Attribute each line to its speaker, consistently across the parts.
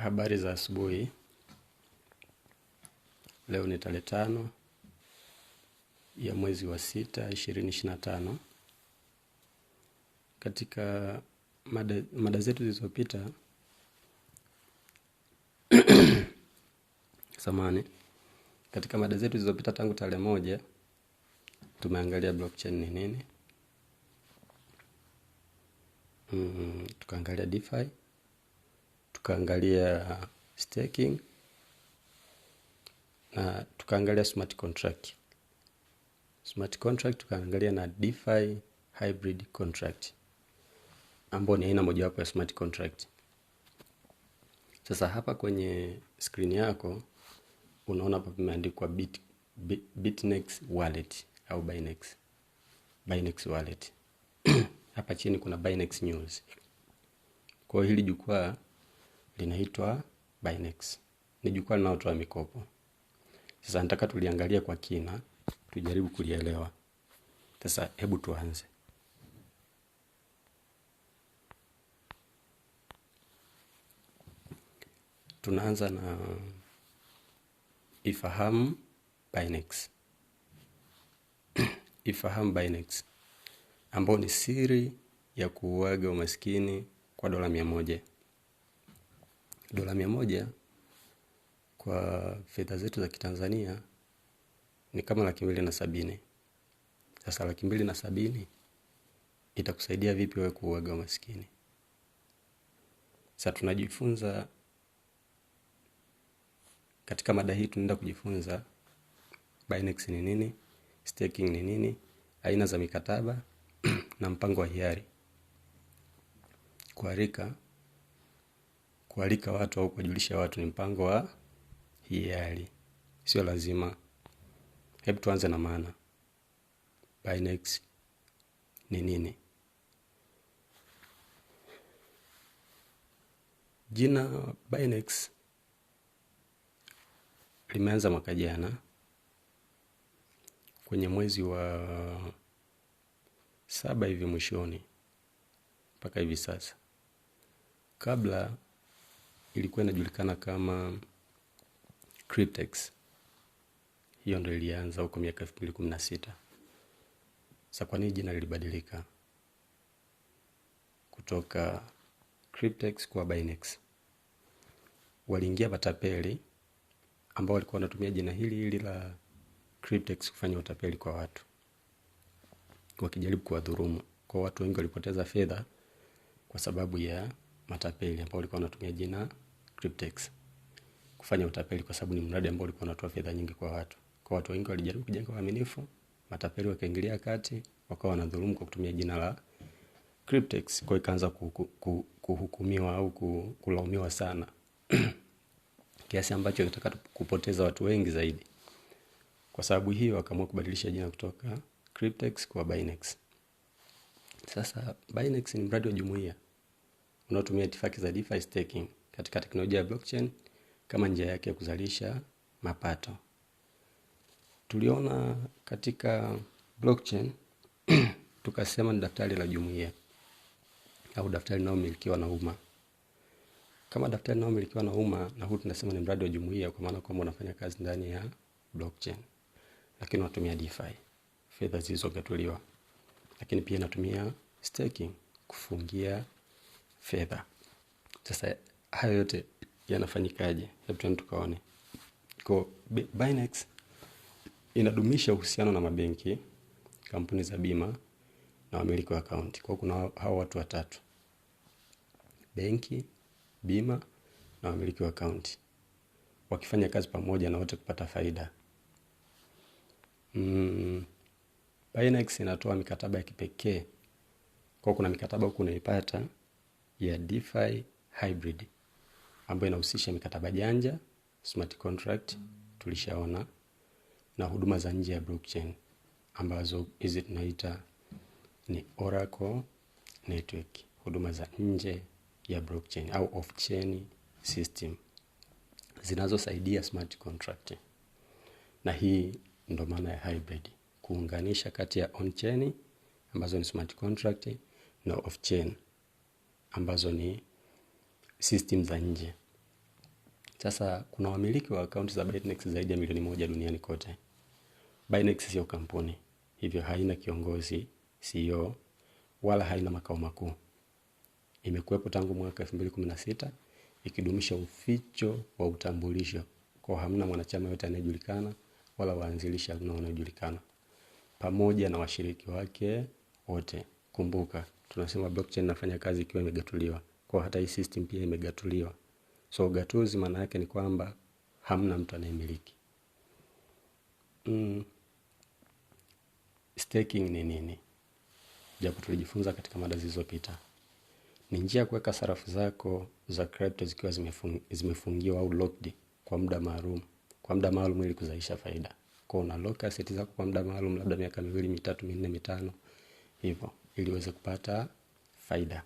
Speaker 1: Habari za asubuhi. Leo ni tarehe 5 ya mwezi wa 6, 2025. Katika mada zetu zilizopita, katika mada zetu zilizopita tangu tarehe 1 tumeangalia blockchain ni nini. Tukaangalia DeFi, tukaangalia staking, na tukaangalia smart contract. Smart contract tukaangalia na DeFi hybrid contract, ambao ni aina mojawapo ya smart contract. Sasa hapa kwenye screen yako unaona hapa pameandikwa Bitnex wallet au Binex wallet. Hapa chini kuna Binex News. Kwa hili jukwaa linaitwa Binex. Ni jukwaa linalotoa mikopo. Sasa nataka tuliangalia kwa kina, tujaribu kulielewa. Sasa hebu tuanze. Tunaanza na ifahamu Binex. Ifahamu Binex, ambao ni siri ya kuuaga umaskini kwa dola 100. Dola 100 kwa fedha zetu za Kitanzania ni kama 270. Sasa 270 itakusaidia vipi wewe kuuaga umaskini? Sasa tunajifunza katika mada hii, tunaenda kujifunza Binex ni nini, staking ni nini, aina za mikataba na mpango wa hiari. Kualika watu au kujulisha watu ni mpango wa hiari, sio lazima. Hebu tuanze na maana. Binex ni nini? Jina Binex limeanza mwaka jana kwenye mwezi wa 7 hivi mwishoni mpaka hivi sasa. Kabla ilikuwa inajulikana kama Cryptex. Hiyo ndio ilianza huko miaka 2016. Sasa kwa nini jina lilibadilika kutoka Cryptex kwa Binex? Waliingia matapeli ambao walikuwa wanatumia jina hili la Cryptex kufanya utapeli kwa watu, wakijaribu kuwadhulumu. Kwa watu wengi walipoteza fedha kwa sababu ya matapeli ambao walikuwa wanatumia jina Cryptex kufanya utapeli, kwa sababu ni mradi ambao ulikuwa unatoa fedha nyingi kwa watu. Kwa watu wengi walijaribu kujenga uaminifu, matapeli wakaingilia kati, wakawa wanadhulumu kwa kutumia jina la Cryptex. Kwa ikaanza kuhukumiwa au kulaumiwa sana kiasi ambacho ilitaka kupoteza watu wengi zaidi. Kwa sababu hiyo wakaamua kubadilisha jina kutoka Cryptex kwa Binex. Sasa Binex ni mradi wa jumuiya unaotumia itifaki za DeFi staking katika teknolojia ya blockchain kama njia yake ya kuzalisha mapato. Tuliona katika blockchain tukasema ni daftari la jumuiya au daftari linalomilikiwa na umma. Kama daftari linalomilikiwa na umma, na huu tunasema ni mradi wa jumuiya kwa maana kwamba unafanya kazi ndani ya blockchain, lakini unatumia DeFi, fedha zilizogatuliwa. Lakini pia inatumia staking kufungia fedha. Sasa hayo yote yanafanyikaje? Hebu tuende tukaone. Kwa Binex inadumisha uhusiano na mabenki, kampuni za bima na wamiliki wa account. Kwa kuna hao watu watatu: benki, bima na wamiliki wa account, wakifanya kazi pamoja na wote kupata faida. Binex inatoa mikataba ya kipekee. Kwa kuna mikataba huko unaipata ya DeFi hybrid, ambayo inahusisha mikataba janja, smart contract tulishaona, na huduma za nje ya blockchain ambazo hizi tunaita ni Oracle network, huduma za nje ya blockchain au off-chain system zinazosaidia smart contract. Na hii ndo maana ya hybrid, kuunganisha kati ya on-chain ambazo ni smart contract na off-chain ambazo ni system za nje. Sasa kuna wamiliki wa akaunti za Binance zaidi ya milioni 1 duniani kote. Binance sio kampuni, hivyo haina kiongozi, CEO, wala haina makao makuu. Imekuwepo tangu mwaka 2016 ikidumisha uficho wa utambulisho, kwa hamna mwanachama yote anayejulikana wala waanzilisha wanaojulikana, pamoja na washiriki wake wote. Kumbuka, tunasema blockchain inafanya kazi ikiwa imegatuliwa. Kwa hata hii system pia imegatuliwa. So ugatuzi maana yake ni kwamba hamna mtu anayemiliki. Staking ni nini? Japo tulijifunza katika mada zilizopita. Ni njia ya kuweka sarafu zako za crypto zikiwa zimefungiwa au locked kwa muda maalum. Kwa muda maalum ili kuzalisha faida. Kwa una lock asset zako kwa muda maalum, labda miaka 2, 3, 4, 5 hivyo, ili uweze kupata faida.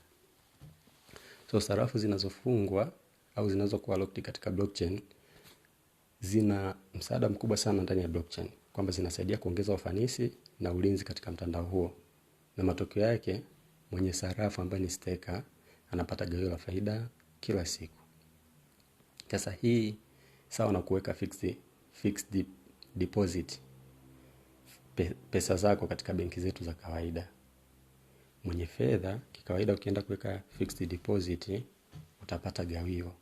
Speaker 1: So sarafu zinazofungwa au zinazokuwa locked katika blockchain zina msaada mkubwa sana ndani ya blockchain, kwamba zinasaidia kuongeza ufanisi na ulinzi katika mtandao huo. Na matokeo yake, mwenye sarafu ambaye ni staker anapata gawio la faida kila siku. Sasa hii sawa na kuweka fixed deposit pesa zako katika benki zetu za kawaida. Mwenye fedha kikawaida ukienda kuweka fixed deposit utapata gawio.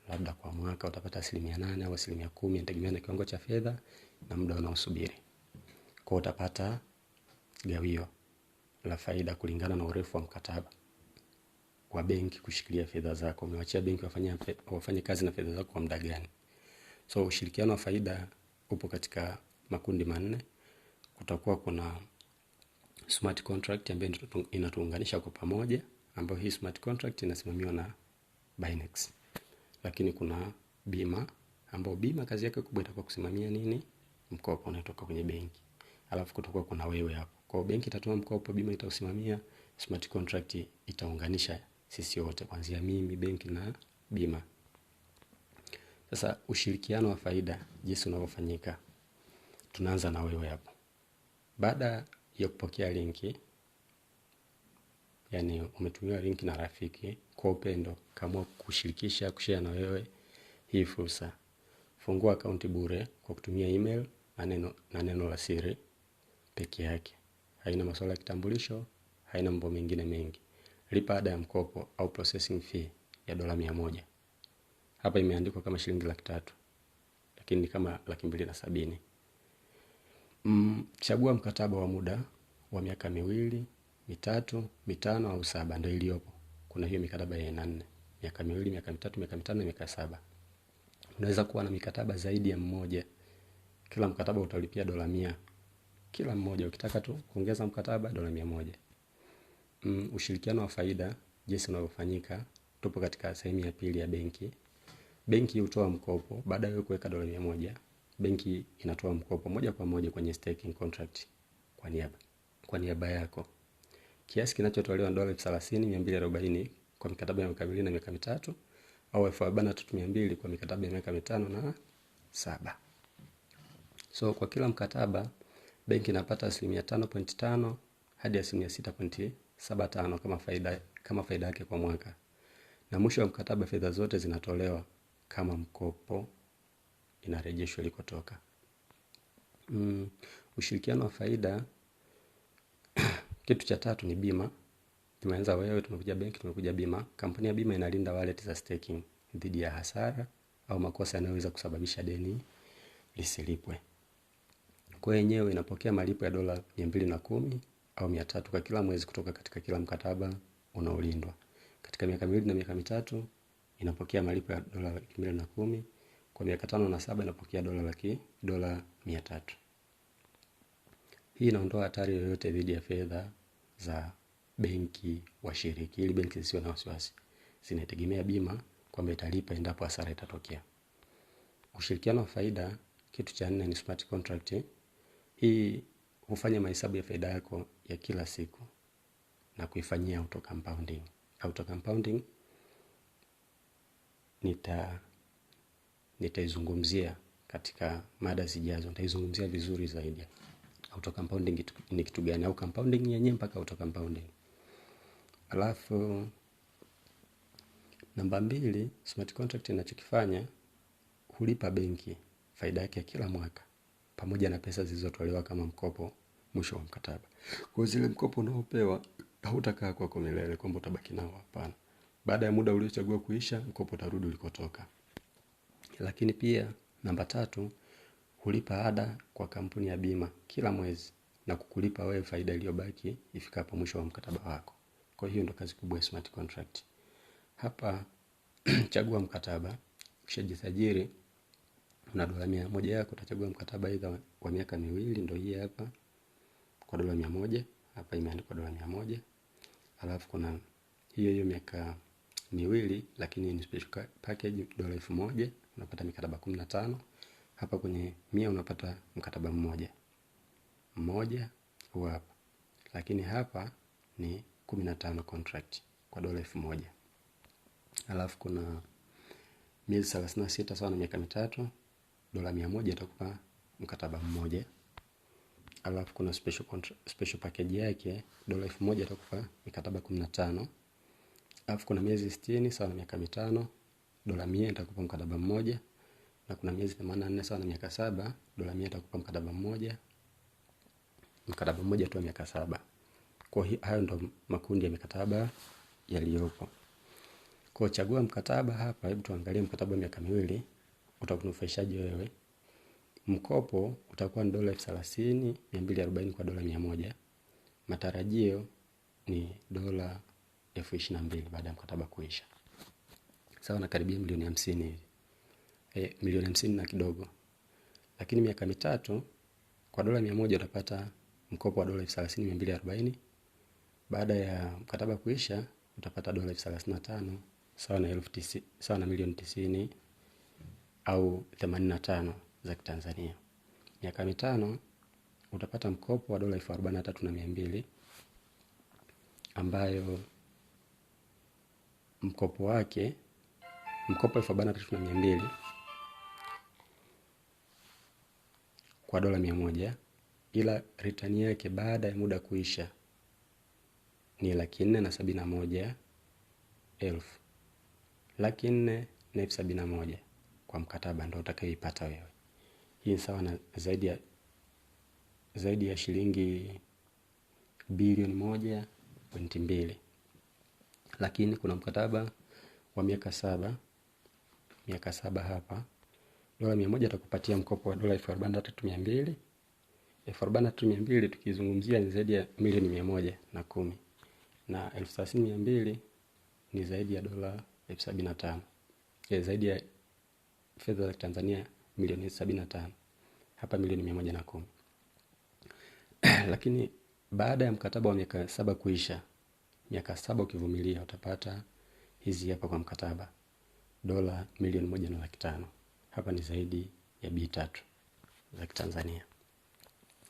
Speaker 1: Labda kwa mwaka utapata 8% au 10%, inategemea na kiwango cha fedha na muda unaosubiri. Kwa utapata gawio la faida kulingana na urefu wa mkataba wa benki kushikilia fedha zako. Umewachia benki wafanye kazi na fedha zako kwa muda gani. So ushirikiano wa faida upo katika makundi 4. Kutakuwa kuna smart contract ambayo inatuunganisha kwa pamoja, ambayo hii smart contract inasimamiwa na Binance. Lakini kuna bima, ambayo bima kazi yake kubwa itakuwa kusimamia nini? Mkopo unatoka kwenye benki. Alafu kutakuwa kuna wewe hapo. Kwa benki itatoa mkopo, bima itausimamia, smart contract itaunganisha sisi wote, kuanzia mimi, benki na bima. Sasa ushirikiano wa faida jinsi unavyofanyika. Tunaanza na wewe hapo. Baada ya kupokea linki, yani umetumiwa linki na rafiki kwa upendo, kama kushirikisha, kushare na wewe hii fursa. Fungua akaunti bure kwa kutumia email na neno la siri peke yake. Haina masuala ya kitambulisho, haina mambo mengine mengi. Lipa ada ya mkopo au processing fee ya $100. Hapa imeandikwa kama shilingi 300,000, lakini ni kama 270,000. Chagua mkataba wa muda wa miaka 2, 3, 5 au 7 ndio iliyopo. Kuna hiyo mikataba ya 4, miaka 2, miaka 3, miaka 5 na miaka 7. Unaweza kuwa na mikataba zaidi ya mmoja. Kila mkataba utalipia $100 kila mmoja. Ukitaka tu kuongeza mkataba $100. Ushirikiano wa faida jinsi unavyofanyika, tupo katika sehemu ya pili ya benki. Benki hutoa mkopo baada ya kuweka $100. Benki inatoa mkopo moja kwa moja kwenye staking contract kwa niaba yako. Kiasi kinachotolewa ni $30,240 kwa mikataba ya miaka 2 na miaka 3 au $43,200 kwa mikataba ya miaka 5 na 7. So kwa kila mkataba benki inapata 5.5% hadi 6.75 kama faida yake kwa mwaka. Na mwisho wa mkataba fedha zote zinatolewa kama mkopo, inarejeshwa ilikotoka. Ushirikiano wa faida. Kitu cha 3 ni bima. Tumeanza wewe, tumekuja benki, tumekuja bima. Kampuni ya bima inalinda wallet za staking dhidi ya hasara au makosa yanayoweza kusababisha deni lisilipwe. Kwa yenyewe inapokea malipo ya $210 au 300 kwa kila mwezi kutoka katika kila mkataba unaolindwa. Katika miaka 2 na miaka 3 inapokea malipo ya $210. Kwa miaka 5 na 7 inapokea $300. Hii inaondoa hatari yoyote dhidi ya fedha za benki washiriki, ili benki zisiwe na wasiwasi. Zinategemea bima kwamba italipa endapo hasara itatokea. Ushirikiano wa faida. Kitu cha 4 ni smart contract. Hii hufanya mahesabu ya faida yako ya kila siku na kuifanyia auto compounding. Auto compounding nitaizungumzia katika mada zijazo. Nitaizungumzia vizuri zaidi. Auto compounding ni kitu gani, au compounding yenyewe mpaka auto compounding. Alafu namba 2, smart contract inachokifanya hulipa benki faida yake kila mwaka pamoja na pesa zilizotolewa kama mkopo mwisho wa mkataba. Kwa zile mkopo unaopewa hautakaa kwako milele kwamba utabaki nao, hapana. Baada ya muda uliochagua kuisha, mkopo utarudi ulikotoka. Lakini pia namba 3, hulipa ada kwa kampuni ya bima kila mwezi na kukulipa wewe faida iliyobaki ifikapo mwisho wa mkataba wako. Kwa hiyo ndo kazi kubwa ya smart contract. Hapa chagua mkataba, ukishajisajili una $100 yako, utachagua mkataba aidha wa miaka 2, ndio hii hapa kwa $100, hapa imeandikwa $100. Alafu kuna hiyo miaka 2 lakini ni special package $1000, unapata mikataba 15. Hapa kwenye 100 unapata mkataba mmoja huu hapa. Lakini hapa ni 15 contract kwa $1000. Alafu kuna miezi 36 sawa na miaka 3, $100 itakupa mkataba mmoja. Alafu kuna special package yake $1000 itakupa mikataba 15. Alafu kuna miezi 60 sawa na miaka 5, $100 itakupa mkataba mmoja. Na kuna miezi 84 sawa na miaka 7, $100 itakupa mkataba mmoja. Mkataba mmoja tu wa miaka 7. Kwa hiyo hayo ndo makundi ya mikataba yaliyopo. Kwa chagua mkataba hapa, hebu tuangalie mkataba wa miaka 2 utakunufaishaje wewe. Mkopo utakuwa ni $30,240 kwa $100. Matarajio ni $22,000 baada ya mkataba kuisha. Sawa na karibia milioni 50 hivi. Milioni 50 na kidogo. Lakini miaka 3 kwa $100 utapata mkopo wa $30,240. Baada ya mkataba kuisha utapata $35,000 sawa na milioni 90 au 85 za Kitanzania. Miaka 5 utapata mkopo wa $43,200 ambayo mkopo wake $43,200 kwa $100, ila return yake baada ya muda kuisha ni $471,000. $471,000 kwa mkataba ndio utakayoipata wewe. Hii sawa na zaidi ya shilingi bilioni 1.2. Lakini kuna mkataba wa miaka 7 hapa. $100 atakupatia mkopo wa $43,200. $43,200 tukizungumzia ni zaidi ya milioni 110. Na $30,200 ni zaidi ya $75,000. Zaidi ya fedha za Tanzania milioni 75. Hapa milioni 110. Lakini baada ya mkataba wa miaka 7 kuisha, miaka 7 ukivumilia utapata hizi hapa kwa mkataba $1,500,000. Hapa ni zaidi ya B3 za Tanzania.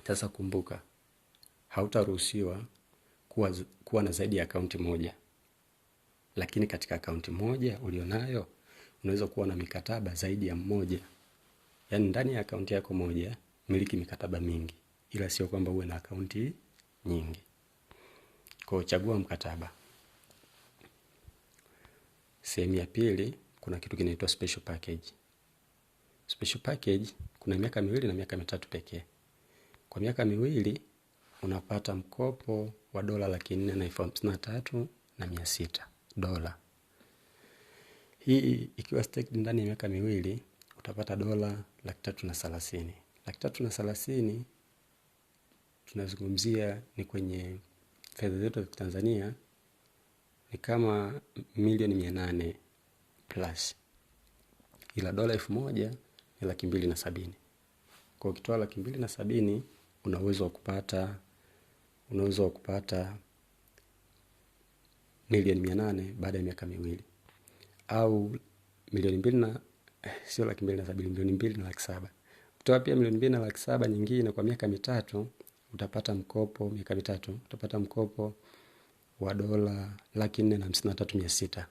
Speaker 1: Sasa kumbuka, hautaruhusiwa kuwa na zaidi ya akaunti moja. Lakini katika akaunti moja ulionayo unaweza kuwa na mikataba zaidi ya mmoja. Yaani ndani ya akaunti yako moja miliki mikataba mingi, ila sio kwamba uwe na akaunti nyingi. Kwa chagua mkataba. Sehemu ya pili kuna kitu kinaitwa special package. Special package kuna miaka 2 na miaka 3 pekee. Kwa miaka 2 unapata mkopo wa $453,600. Hii ikiwa staked ndani ya miaka 2 utapata $330,000. $330,000 tunazungumzia ni kwenye fedha zetu za Tanzania ni kama milioni 800 plus. Ila $1,000 ni $270,000. Kwa ukitoa $270,000 una uwezo wa kupata milioni 800 baada ya miaka 2. Au milioni 2 na sio $270,000, milioni 2 na $700,000. Kutoa pia milioni 2 na $700,000 nyingine kwa miaka 3 utapata mkopo, miaka 3 utapata mkopo wa $453,600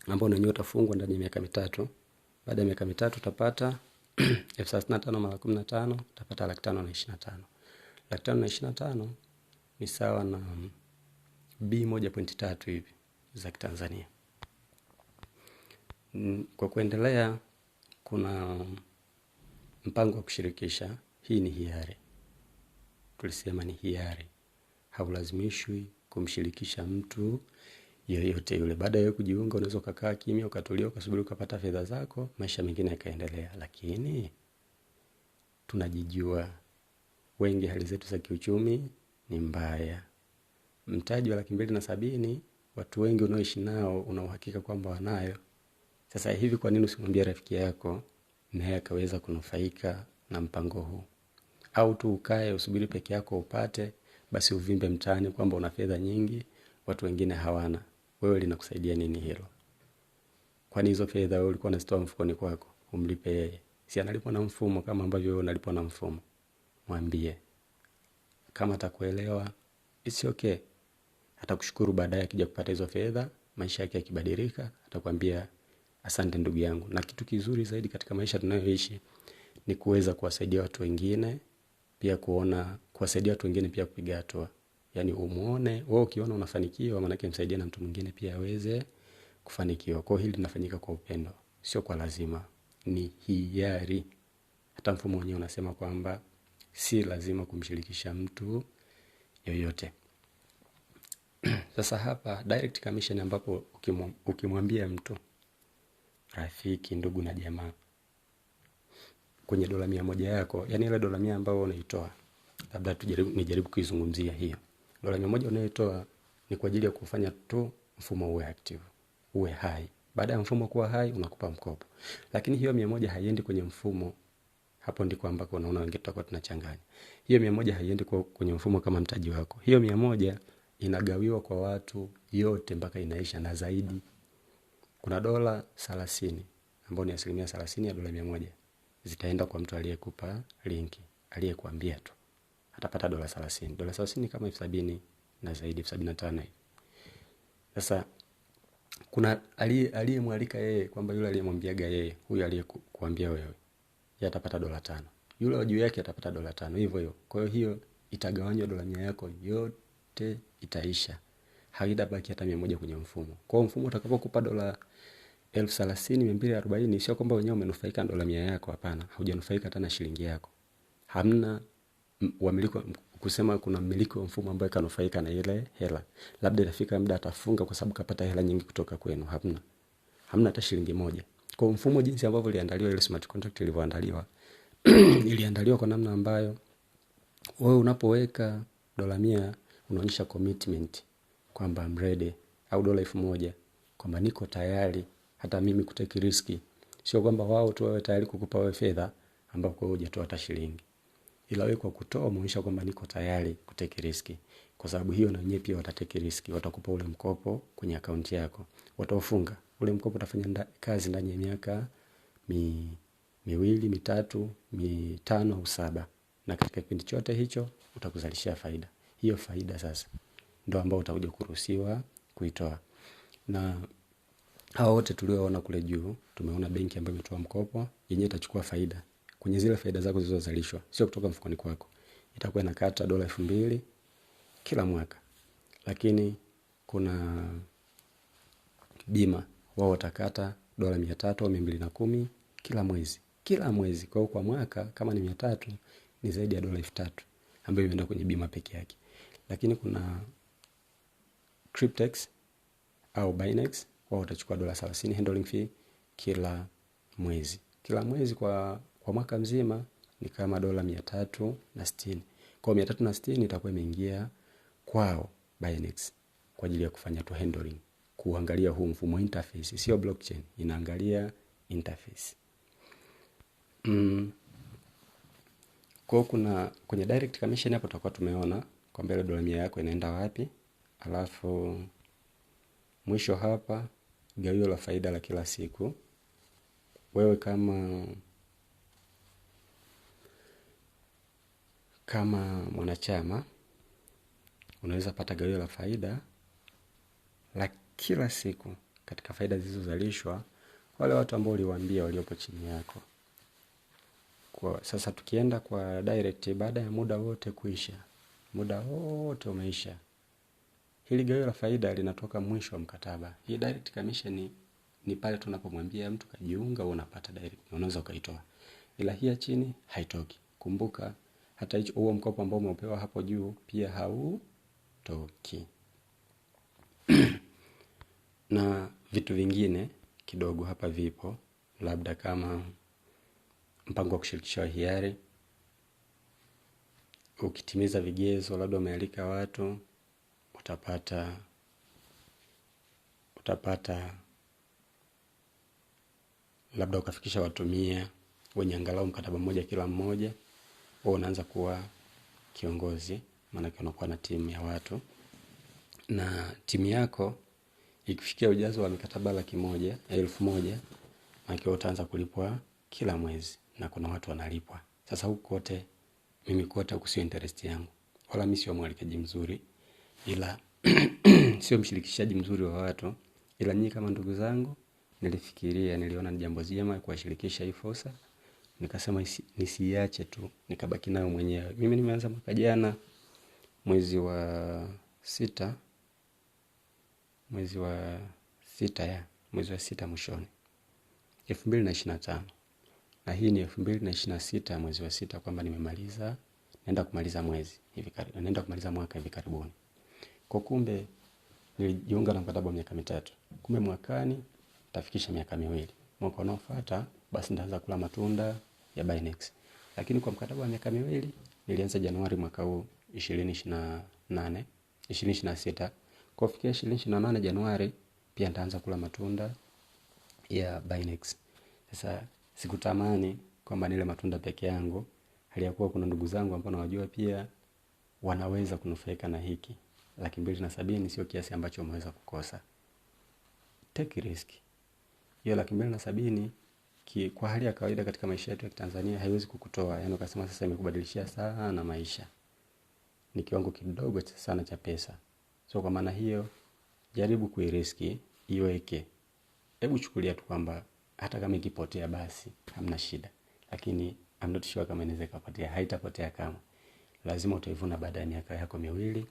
Speaker 1: ambao unanyoa utafungwa ndani ya miaka 3. Baada ya miaka 3 utapata 35,000 mara 15 utapata $525,000. $525,000 ni sawa na B1.3 hivi za Tanzania. Kwa kuendelea kuna mpango wa kushirikisha. Hii ni hiari. Tulisema ni hiari. Haulazimishwi kumshirikisha mtu yoyote yule. Baada ya kujiunga unaweza kukaa kimya, ukatulia, ukasubiri ukapata fedha zako, maisha mengine yakaendelea. Lakini tunajijua wengi hali zetu za kiuchumi ni mbaya. Mtaji wa 270,000 watu wengi unaoishi nao una uhakika kwamba wanayo. Sasa hivi kwa nini usimwambie rafiki yako naye akaweza kunufaika na mpango huu? Au tu ukae usubiri peke yako upate, basi uvimbe mtaani kwamba una fedha nyingi, watu wengine hawana. Wewe linakusaidia nini hilo? Kwani hizo fedha wewe ulikuwa unazitoa mfukoni kwako, umlipe yeye? Si analipwa na mfumo kama ambavyo wewe unalipwa na mfumo? Mwambie. Kama atakuelewa, it's okay. Atakushukuru baadaye akija kupata hizo fedha, maisha yake yakibadilika, atakwambia asante ndugu yangu. Na kitu kizuri zaidi katika maisha tunayoishi ni kuweza kuwasaidia watu wengine, pia kuwasaidia watu wengine pia kupiga hatua. Yaani umuone, wewe ukiona unafanikiwa, maana yake msaidie na mtu mwingine pia aweze kufanikiwa. Kwa hiyo hili linafanyika kwa upendo, sio kwa lazima. Ni hiari. Hata mfumo wenyewe unasema kwamba si lazima kumshirikisha mtu yoyote. Sasa hapa direct commission, ambapo ukimwambia mtu, rafiki, ndugu na jamaa, kwenye $100 yako, yani ile $100 ambayo unaitoa, labda nijaribu kuizungumzia hiyo. $100 unayoitoa ni kwa ajili ya kufanya tu mfumo uwe active, uwe hai. Baada ya mfumo kuwa hai, unakupa mkopo. Lakini hiyo 100 haiendi kwenye mfumo. Hapo ndiko ambako unaona wengi tutakuwa tunachanganya. Hiyo 100 haiendi kwenye mfumo kama mtaji wako. Hiyo 100 inagawiwa kwa watu yote mpaka inaisha na zaidi. Kuna $30 ambao ni 30% ya $100 zitaenda kwa mtu aliyekupa linki, aliyekuambia tu. Atapata $30. $30 kama 70 na zaidi, 75 hivi. Sasa kuna aliyemwalika yeye, kwamba yule aliyemwambiaga yeye, huyu aliyekuambia wewe, yeye atapata $5. Yule wa juu yake atapata $5 hivyo hivyo. Kwa hiyo itagawanywa $100 yako yote itaisha. Haitabaki hata 100 kwenye mfumo. Kwa mfumo utakapokupa $30,240, sio kwamba wenyewe umenufaika na $100 yako, hapana. Hujanufaika hata na shilingi yako. Hamna wamiliki kusema kuna mmiliki wa mfumo ambaye kanufaika na ile hela. Labda itafika muda atafunga kwa sababu kapata hela nyingi kutoka kwenu. Hamna hata shilingi moja. Kwa mfumo jinsi ambavyo iliandaliwa, ile smart contract ilivyoandaliwa, iliandaliwa kwa namna ambayo wewe unapoweka $100 unaonyesha commitment kwamba I'm ready, au $1,000 kwamba niko tayari hata mimi kuteki riski. Sio kwamba wao tu wawe tayari kukupa wewe fedha ambapo wewe hujatoa hata shilingi. Ila wewe kwa kutoa umeonyesha kwamba niko tayari kuteki riski. Kwa sababu hiyo na wenyewe pia watateki riski, watakupa ule mkopo kwenye akaunti yako. Wataufunga. Ule mkopo utafanya kazi ndani ya miaka 2, 3, 5 au 7. Na katika kipindi chote hicho utakuzalishia faida. Hiyo faida sasa ndio ambao utakuja kuruhusiwa kuitoa. Na hao wote tulioona kule juu, tumeona benki ambayo imetoa mkopo, yenyewe itachukua faida kwenye zile faida zako zilizozalishwa, sio kutoka mfukoni kwako. Itakuwa inakata $2,000 kila mwaka. Lakini kuna bima, wao watakata $300 au $210 kila mwezi. Kila mwezi. Kwa mwaka kama ni 300 ni zaidi ya $3,000 ambayo imeenda kwenye bima peke yake. Lakini kuna Cryptex au Binex, wao watachukua $30 handling fee kila mwezi. Kila mwezi kwa mwaka mzima ni kama $360. Kwa 360 itakuwa imeingia kwao Binex kwa ajili ya kufanya tu handling, kuangalia huu mfumo interface, sio blockchain, inaangalia interface. Kwa kuna kwenye direct commission hapo tutakuwa tumeona kwa mbele $100 yako inaenda wapi. Alafu mwisho hapa gawio la faida la kila siku. Wewe kama mwanachama unaweza pata gawio la faida la kila siku katika faida zilizozalishwa wale watu ambao uliwaambia waliopo chini yako. Kwa sasa tukienda kwa direct, baada ya muda wote kuisha, muda wote umeisha, hili gawio la faida linatoka mwisho wa mkataba. Hii direct commission ni pale tunapomwambia mtu kajiunga, unapata direct na unaweza ukaitoa. Ila hii ya chini haitoki. Kumbuka hata hicho huo mkopo ambao umepewa hapo juu pia hautoki. Na vitu vingine kidogo hapa vipo, labda kama mpango wa kushirikisha hiari. Ukitimiza vigezo, labda umealika watu, utapata labda ukafikisha watu 100 wenye angalau mkataba mmoja kila mmoja, wewe unaanza kuwa kiongozi, maana unakuwa na timu ya watu. Na timu yako ikifikia ujazo wa mikataba 100,000, maana utaanza kulipwa kila mwezi na kuna watu wanalipwa. Sasa huko kote mimi kote kusio interest yangu. Wala mimi sio mwalikaji mzuri, ila sio mshirikishaji mzuri wa watu, ila nyinyi kama ndugu zangu niliona ni jambo jema kuwashirikisha hii fursa. Nikasema nisiache tu nikabaki nayo mwenyewe. Mimi nimeanza mwaka jana mwezi wa 6 mwishoni 2025. Na hii ni 2026 mwezi wa 6 kwamba nimemaliza, naenda kumaliza mwaka hivi karibuni. Kwa kumbe nilijiunga na mkataba wa miaka 3. Kumbe mwakani tafikisha miaka 2. Mwaka unaofuata basi nitaanza kula matunda ya Binex. Lakini kwa mkataba wa miaka 2 nilianza Januari mwaka huu 2026. Kufikia 2028 Januari pia nitaanza kula matunda ya Binex. Sasa sikutamani kwamba nile matunda peke yangu, hali ya kuwa kuna ndugu zangu ambao nawajua pia wanaweza kunufaika na hiki. 270 sio kiasi ambacho umeweza kukosa. Take risk. Hiyo 270 kwa hali ya kawaida katika maisha yetu ya Tanzania haiwezi kukutoa. Yaani ukasema sasa imekubadilishia sana maisha. Ni kiwango kidogo sana cha pesa. So kwa maana hiyo jaribu kuiriski, iweke. Hebu chukulia tu kwamba hata kama ikipotea basi hamna shida. Lakini I'm not sure kama inaweza kupotea, haitapotea kama. Lazima utaivuna baada ya miaka yako 2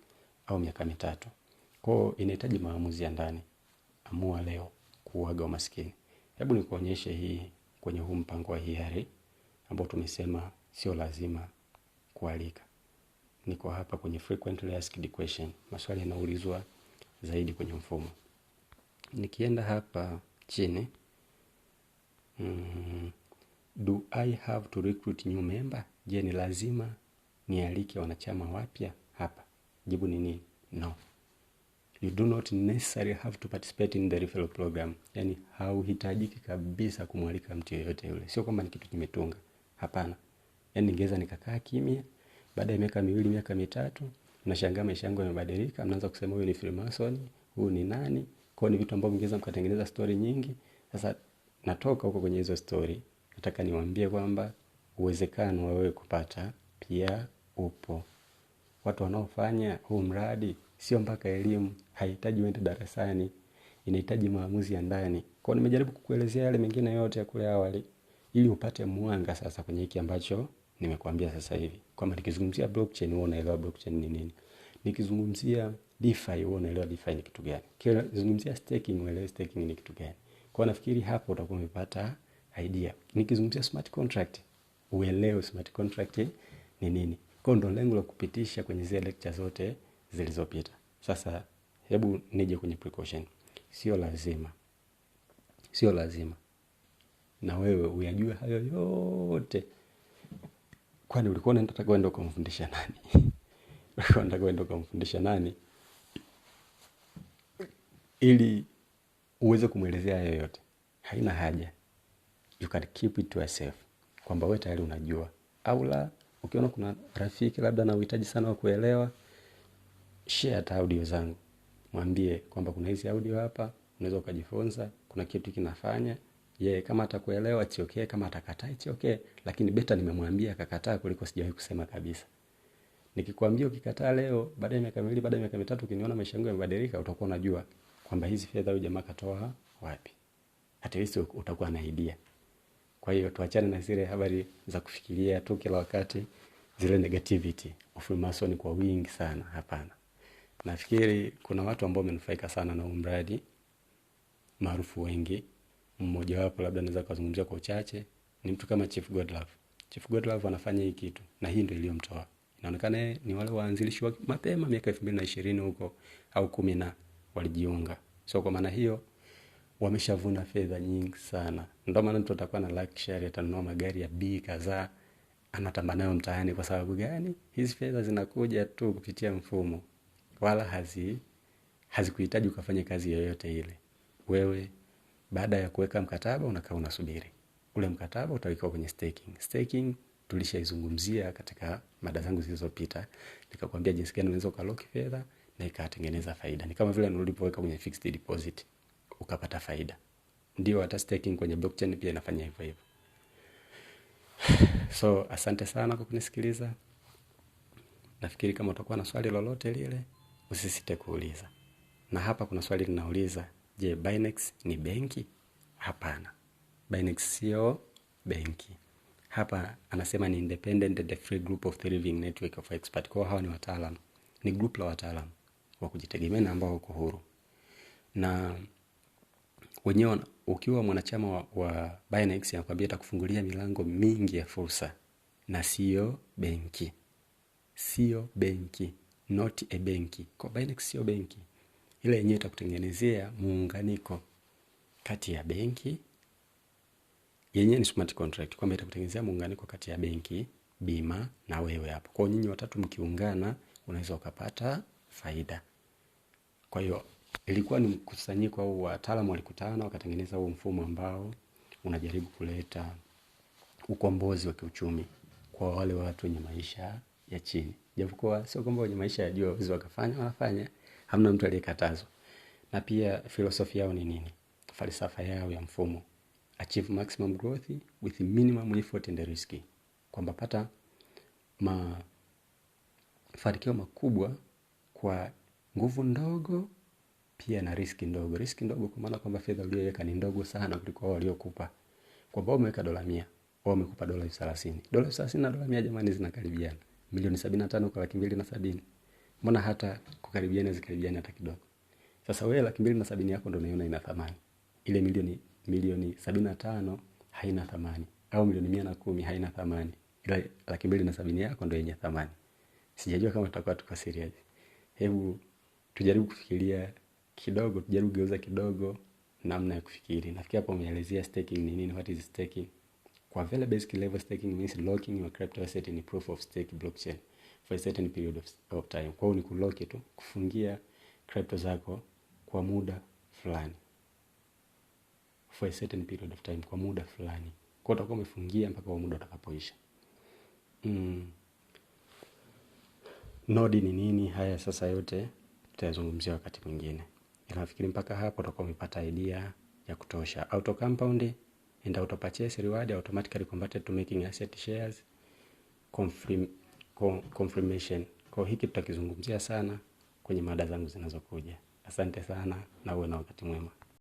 Speaker 1: au miaka 3. Kwa hiyo inahitaji maamuzi ya ndani. Amua leo kuaga umaskini. Hebu nikuonyeshe hii kwenye huu mpango wa hiari ambao tumesema sio lazima kualika. Niko hapa kwenye frequently asked question. Maswali yanaulizwa zaidi kwenye mfumo. Nikienda hapa chini, do I have to recruit new member? Je, ni lazima nialike wanachama wapya hapa? Jibu ni nini? No. You do not necessarily have to participate in the referral program. Yaani hauhitajiki kabisa kumwalika mtu yeyote yule. Sio kwamba ni kitu kimetunga. Hapana. Yaani ningeweza nikakaa kimya, baada ya miaka 2, miaka 3, unashangaa maisha yangu yamebadilika, mnaanza kusema huyu ni Freemason, huyu ni nani? Kwa ni vitu ambavyo mngeweza mkatengeneza story nyingi. Sasa natoka huko kwenye hizo story, nataka niwaambie kwamba uwezekano wa wewe kupata pia upo. Watu wanaofanya huu mradi sio mpaka elimu, haihitaji uende darasani, inahitaji maamuzi ya ndani. Kwa hiyo nimejaribu kukuelezea yale mengine yote ya kule awali ili upate mwanga sasa kwenye hiki ambacho nimekuambia sasa hivi. Kwamba nikizungumzia blockchain wewe unaelewa blockchain ni nini. Nikizungumzia DeFi wewe unaelewa DeFi ni kitu gani. Nikizungumzia staking unaelewa staking ni kitu gani. Kwa nafikiri hapo utakuwa umepata idea. Nikizungumzia smart contract uelewe smart contract ni nini. Kwa ndo lengo la kupitisha kwenye zile lecture zote zilizopita. Sasa hebu nije kwenye precaution. Sio lazima. Na wewe uyajue hayo yote. Kwani ulikuwa unataka kwenda kumfundisha nani? Ulikuwa unataka kwenda kumfundisha nani? Ili uweze kumuelezea hayo yote. Haina haja. You can keep it to yourself. Kwamba wewe tayari unajua. Au la, ukiona kuna rafiki labda na uhitaji sana wa kuelewa, share hata audio zangu. Mwambie kwamba kuna hizi audio hapa, unaweza ukajifunza, kuna kitu kinafanya. Kama atakuelewa it's okay, kama atakataa it's okay, lakini better nimemwambia akakataa kuliko sijawahi kusema kabisa. Nikikwambia ukikataa leo, baada ya miaka 2, baada ya miaka 3 ukiniona maisha yangu yamebadilika, utakuwa unajua kwamba hizi fedha huyu jamaa katoa wapi. At least utakuwa na idea. Kwa hiyo tuachane na zile habari za kufikiria tu kila wakati, zile negativity of Freemason kwa wingi sana, hapana. Nafikiri kuna watu ambao wamenufaika sana na mradi, maarufu wengi, mmoja wapo labda naweza kuzungumzia kwa uchache ni mtu kama Chief Godlove. Chief Godlove anafanya hii kitu na hii ndio iliyomtoa. Inaonekana ni wale waanzilishi wa mapema miaka 2020 huko au 10 na walijiunga. So kwa maana hiyo wameshavuna fedha nyingi sana. Ndio maana mtu atakuwa na luxury, atanunua magari ya B kadhaa, anatamba nayo mtaani. Kwa sababu gani? Hizi fedha zinakuja tu kupitia mfumo, wala hazikuhitaji ukafanye kazi yoyote ile. Wewe baada ya kuweka mkataba unakaa unasubiri ule mkataba utawekwa kwenye staking. Tulishaizungumzia katika mada zangu zilizopita, nikakwambia jinsi gani unaweza ukalock fedha na ikatengeneza faida. Ni kama vile ulipoweka kwenye fixed deposit ukapata faida. Ndio hata staking kwenye blockchain pia inafanya hivyo hivyo. So asante sana kwa kunisikiliza. Nafikiri kama utakuwa na swali lolote lile usisite kuuliza. Na hapa kuna swali linauliza, je, Binance ni benki? Hapana. Binance sio benki. Hapa anasema ni independent and free group of thriving network of expert. Kwa hao ni wataalamu. Ni group la wataalamu wa kujitegemea na ambao wako huru. Na wenyewe ukiwa mwanachama wa Binance anakuambia atakufungulia milango mingi ya fursa na sio benki. Sio benki, not a benki. Kwa Binance sio benki. Ile yenyewe itakutengenezea muunganiko kati ya benki, yenyewe ni smart contract, kwamba itakutengenezea muunganiko kati ya benki, bima na wewe hapo. Kwa nyinyi watatu mkiungana unaweza ukapata faida. Kwa hiyo ilikuwa ni mkusanyiko au wataalamu walikutana wakatengeneza huo mfumo ambao unajaribu kuleta ukombozi wa kiuchumi kwa wale watu wenye maisha ya chini. Japokuwa sio kwamba wenye maisha ya juu hawezi wakafanya, wanafanya. Hamna mtu aliyekatazwa. Na pia filosofia yao ni nini? Falsafa yao ya mfumo, achieve maximum growth with minimum effort and risk. Kwamba pata mafanikio makubwa kwa nguvu ndogo pia na riski ndogo. Riski ndogo kwa maana kwamba fedha uliyoweka ni ndogo sana kuliko wao waliokupa. Kwamba umeweka $100, wao wamekupa $30. $30 na $100 jamani zinakaribiana. Milioni 75 kwa 270. Mbona hata kukaribiana zikaribiana hata kidogo. Sasa wewe 270 yako ndio unaiona ina thamani. Ile milioni 75 haina thamani. Au milioni 110 haina thamani. Ile 270 yako ndio yenye thamani. Sijajua kama tutakuwa tuko serious. Hebu tujaribu kufikiria kidogo, tujaribu kugeuza kidogo namna ya kufikiri. Nafikiri hapo umeelezea staking ni nini, what is staking. Kwa very basic level, staking means locking your crypto asset in a proof of stake blockchain for a certain period of time. Kwa hiyo ni kulock tu, kufungia crypto zako kwa muda fulani. For a certain period of time, kwa muda fulani. Kwa hiyo utakuwa umefungia mpaka huo muda utakapoisha. Nodi ni nini? Haya sasa yote tutayazungumzia wakati mwingine. Nafikiri mpaka hapo utakuwa umepata idea ya kutosha. Auto compound and auto purchase reward automatically converted to making asset shares confirmation. Kwa hiki tutakizungumzia sana kwenye mada zangu zinazokuja. Asante sana na uwe na wakati mwema.